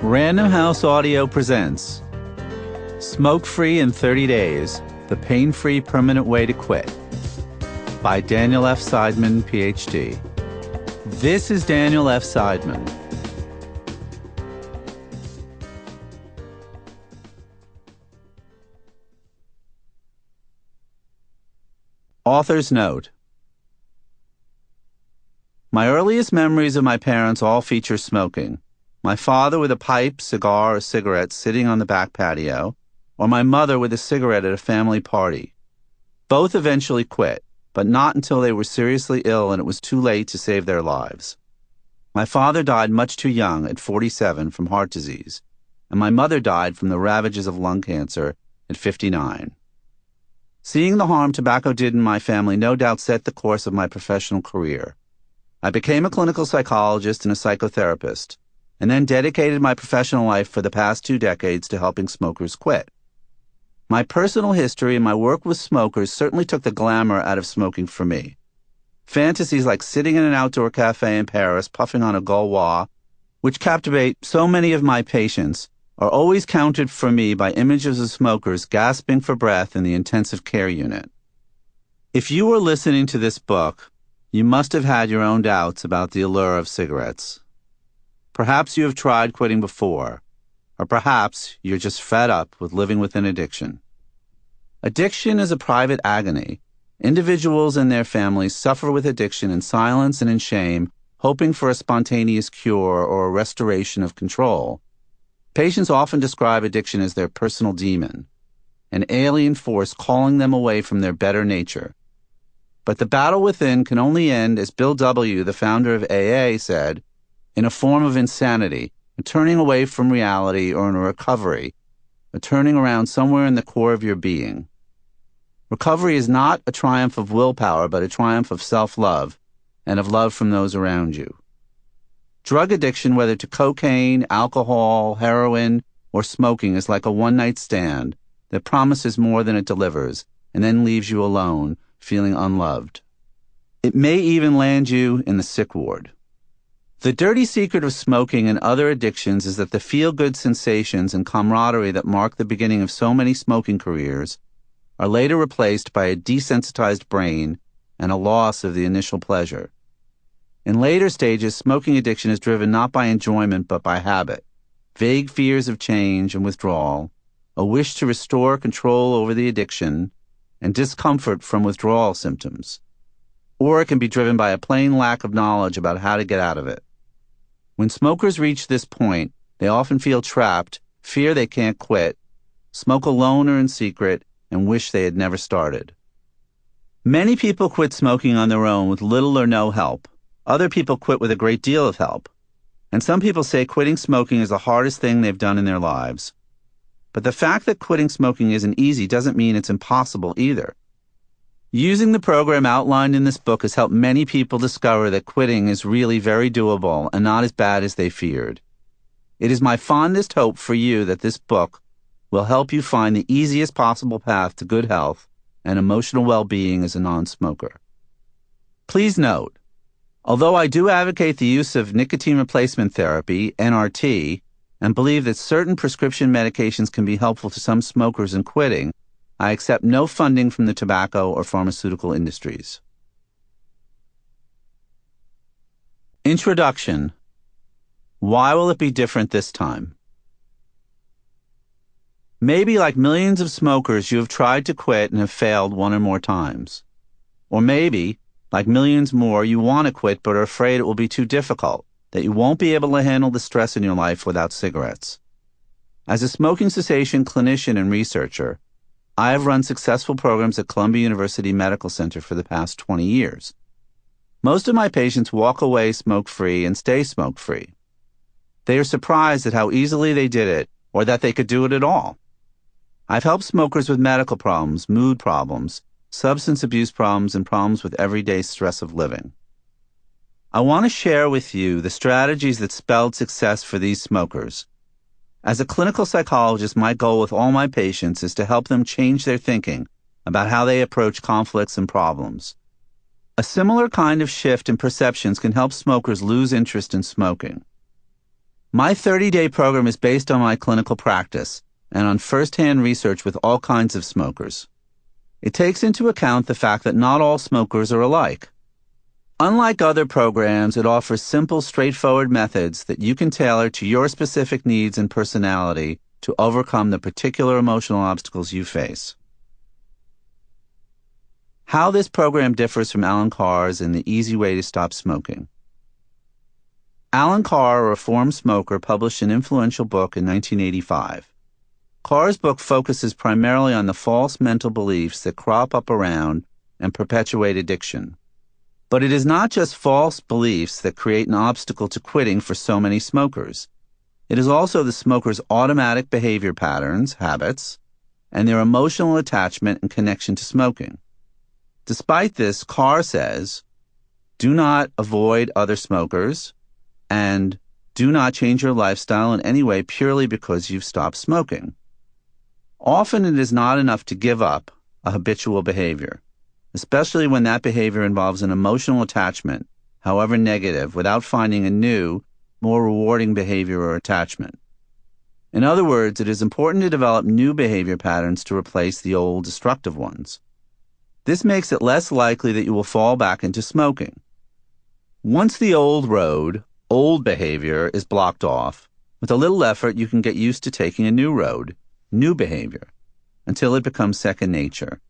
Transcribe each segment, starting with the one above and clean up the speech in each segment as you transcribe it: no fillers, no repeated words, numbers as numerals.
Random House Audio presents Smoke-Free in 30 Days, The Pain-Free Permanent Way to Quit by Daniel F. Seidman, Ph.D. This is Daniel F. Seidman. Author's note. My earliest memories of my parents all feature smoking. My father with a pipe, cigar, or cigarette sitting on the back patio, or my mother with a cigarette at a family party. Both eventually quit, but not until they were seriously ill and it was too late to save their lives. My father died much too young, at 47, from heart disease, and my mother died from the ravages of lung cancer at 59. Seeing the harm tobacco did in my family no doubt set the course of my professional career. I became a clinical psychologist and a psychotherapist, and then dedicated my professional life for the past 2 decades to helping smokers quit. My personal history and my work with smokers certainly took the glamour out of smoking for me. Fantasies like sitting in an outdoor cafe in Paris puffing on a Gaulois, which captivate so many of my patients, are always countered for me by images of smokers gasping for breath in the intensive care unit. If you were listening to this book, you must have had your own doubts about the allure of cigarettes. Perhaps you have tried quitting before, or perhaps you're just fed up with living with an addiction. Addiction is a private agony. Individuals and their families suffer with addiction in silence and in shame, hoping for a spontaneous cure or a restoration of control. Patients often describe addiction as their personal demon, an alien force calling them away from their better nature. But the battle within can only end, as Bill W., the founder of AA, said, in a form of insanity, a turning away from reality, or in a recovery, a turning around somewhere in the core of your being. Recovery is not a triumph of willpower, but a triumph of self-love and of love from those around you. Drug addiction, whether to cocaine, alcohol, heroin, or smoking, is like a one-night stand that promises more than it delivers and then leaves you alone, feeling unloved. It may even land you in the sick ward. The dirty secret of smoking and other addictions is that the feel-good sensations and camaraderie that mark the beginning of so many smoking careers are later replaced by a desensitized brain and a loss of the initial pleasure. In later stages, smoking addiction is driven not by enjoyment but by habit, vague fears of change and withdrawal, a wish to restore control over the addiction, and discomfort from withdrawal symptoms. Or it can be driven by a plain lack of knowledge about how to get out of it. When smokers reach this point, they often feel trapped, fear they can't quit, smoke alone or in secret, and wish they had never started. Many people quit smoking on their own with little or no help. Other people quit with a great deal of help. And some people say quitting smoking is the hardest thing they've done in their lives. But the fact that quitting smoking isn't easy doesn't mean it's impossible either. Using the program outlined in this book has helped many people discover that quitting is really very doable and not as bad as they feared. It is my fondest hope for you that this book will help you find the easiest possible path to good health and emotional well-being as a non-smoker. Please note, although I do advocate the use of nicotine replacement therapy, NRT, and believe that certain prescription medications can be helpful to some smokers in quitting, I accept no funding from the tobacco or pharmaceutical industries. Introduction. Why will it be different this time? Maybe, like millions of smokers, you have tried to quit and have failed 1 or more times. Or maybe, like millions more, you want to quit but are afraid it will be too difficult, that you won't be able to handle the stress in your life without cigarettes. As a smoking cessation clinician and researcher, I have run successful programs at Columbia University Medical Center for the past 20 years. Most of my patients walk away smoke-free and stay smoke-free. They are surprised at how easily they did it, or that they could do it at all. I've helped smokers with medical problems, mood problems, substance abuse problems, and problems with everyday stress of living. I want to share with you the strategies that spelled success for these smokers. As a clinical psychologist, my goal with all my patients is to help them change their thinking about how they approach conflicts and problems. A similar kind of shift in perceptions can help smokers lose interest in smoking. My 30-day program is based on my clinical practice and on first-hand research with all kinds of smokers. It takes into account the fact that not all smokers are alike. Unlike other programs, it offers simple, straightforward methods that you can tailor to your specific needs and personality to overcome the particular emotional obstacles you face. How this program differs from Alan Carr's in The Easy Way to Stop Smoking. Alan Carr, a reformed smoker, published an influential book in 1985. Carr's book focuses primarily on the false mental beliefs that crop up around and perpetuate addiction. But it is not just false beliefs that create an obstacle to quitting for so many smokers. It is also the smoker's automatic behavior patterns, habits, and their emotional attachment and connection to smoking. Despite this, Carr says, do not avoid other smokers, and do not change your lifestyle in any way purely because you've stopped smoking. Often it is not enough to give up a habitual behavior, especially when that behavior involves an emotional attachment, however negative, without finding a new, more rewarding behavior or attachment. In other words, it is important to develop new behavior patterns to replace the old destructive ones. This makes it less likely that you will fall back into smoking. Once the old road, old behavior is blocked off, with a little effort you can get used to taking a new road, new behavior, until it becomes second nature.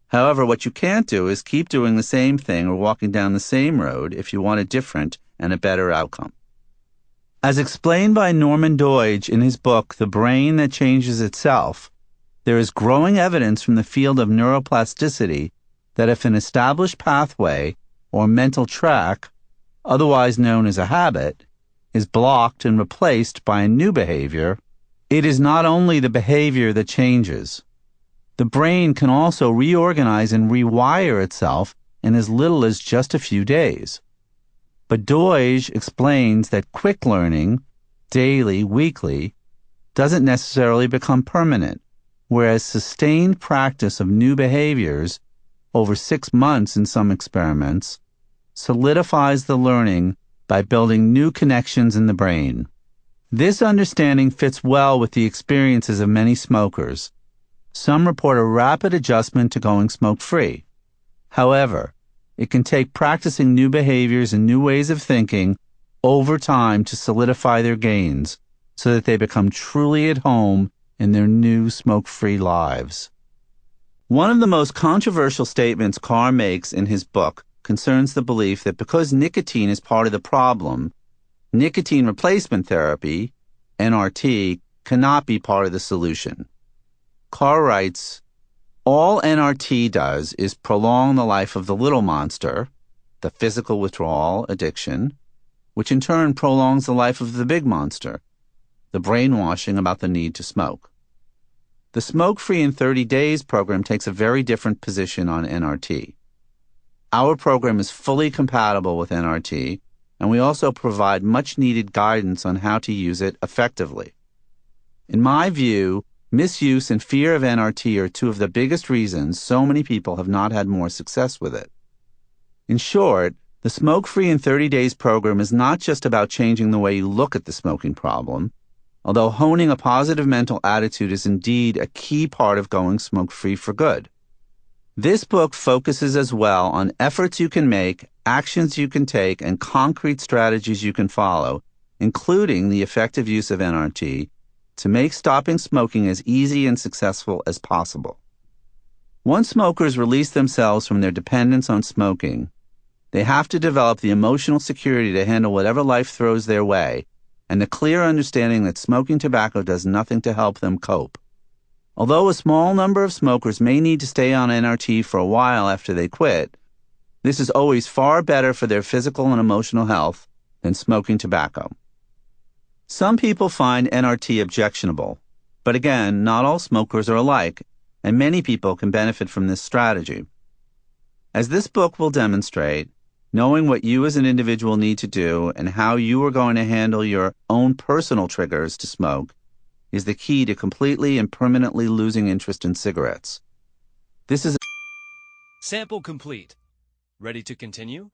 However, what you can't do is keep doing the same thing or walking down the same road if you want a different and a better outcome. As explained by Norman Doidge in his book, The Brain That Changes Itself, there is growing evidence from the field of neuroplasticity that if an established pathway or mental track, otherwise known as a habit, is blocked and replaced by a new behavior, it is not only the behavior that changes. The brain can also reorganize and rewire itself in as little as just a few days. But Doidge explains that quick learning, daily, weekly, doesn't necessarily become permanent, whereas sustained practice of new behaviors over 6 months in some experiments solidifies the learning by building new connections in the brain. This understanding fits well with the experiences of many smokers. Some report a rapid adjustment to going smoke-free. However, it can take practicing new behaviors and new ways of thinking over time to solidify their gains so that they become truly at home in their new smoke-free lives. One of the most controversial statements Carr makes in his book concerns the belief that because nicotine is part of the problem, nicotine replacement therapy, NRT, cannot be part of the solution. Carr writes, all NRT does is prolong the life of the little monster, the physical withdrawal, addiction, which in turn prolongs the life of the big monster, the brainwashing about the need to smoke. The Smoke Free in 30 Days program takes a very different position on NRT. Our program is fully compatible with NRT, and we also provide much-needed guidance on how to use it effectively. In my view, misuse and fear of NRT are two of the biggest reasons so many people have not had more success with it. In short, the Smoke Free in 30 Days program is not just about changing the way you look at the smoking problem, although honing a positive mental attitude is indeed a key part of going smoke-free for good. This book focuses as well on efforts you can make, actions you can take, and concrete strategies you can follow, including the effective use of NRT, to make stopping smoking as easy and successful as possible. Once smokers release themselves from their dependence on smoking, they have to develop the emotional security to handle whatever life throws their way, and the clear understanding that smoking tobacco does nothing to help them cope. Although a small number of smokers may need to stay on NRT for a while after they quit, this is always far better for their physical and emotional health than smoking tobacco. Some people find NRT objectionable, but again, not all smokers are alike, and many people can benefit from this strategy. As this book will demonstrate, knowing what you as an individual need to do and how you are going to handle your own personal triggers to smoke is the key to completely and permanently losing interest in cigarettes. This is Sample complete. Ready to continue?